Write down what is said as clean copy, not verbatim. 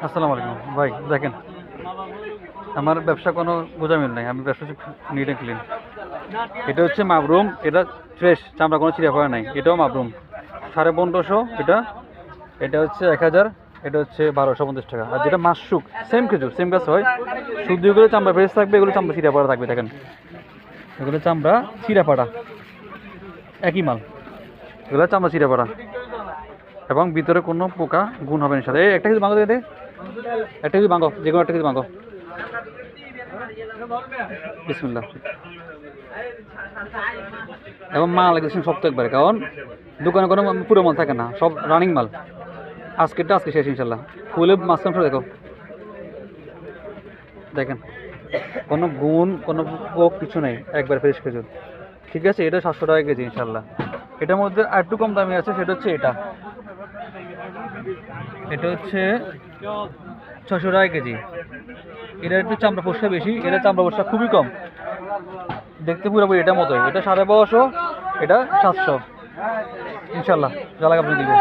আসসালামু আলাইকুম ভাই। দেখেন, আমার ব্যবসা কোনো গোঁজামিল নাই, আমি ব্যবসা হচ্ছে নিট অ্যান্ড ক্লিন। এটা হচ্ছে মাবরুম, এটা ফ্রেশ, চামড়া কোনো চিড়া পড়া নাই। এটাও মাবরুম 1550, এটা এটা হচ্ছে 1000, এটা হচ্ছে 1250 টাকা। আর যেটা মাসুক সেম খেজুর, সেম গাছ হয়, শুধু এগুলো চামড়া ফ্রেশ থাকবে, এগুলো চামড়া চিড়া পড়া থাকবে। দেখেন, এগুলো চামড়া চিড়া পাড়া, একই মাল। এগুলো চামড়া চিড়া পাড়া এবং ভিতরে কোনো পোকা গুণ হবে না। সাথে এই একটা কিছু ভাঙো দে, একটা কিছু ভাঙো, যে কোনো একটা কিছু ভাঙো। বিসমিল্লাহ। এবং মাল একদম শক্ত একবারে, কারণ দোকানে কোনো পুরো মাল থাকে না, সব রানিং মাল। আজকেরটা আজকে শেষ ইনশাল্লাহ। ফুলে মাঝখান দেখো, দেখেন কোনো গুণ কোনো পোক কিছু নেই, একবার ফ্রেশ খেজুর। ঠিক আছে, এটা 700 টাকা কেজি ইনশাল্লাহ। এটার মধ্যে আর একটু কম দামি আছে, সেটা হচ্ছে এটা, এটা হচ্ছে 600 টাকা কেজি। এটা একটু চামড়া পোষা বেশি, এটা চামড়া পোষা খুবই কম, দেখতে পুরোপুরি এটার মতোই। এটা 1250, এটা 700 ইনশাল্লাহ। যা লাগে আপনি দিবেন।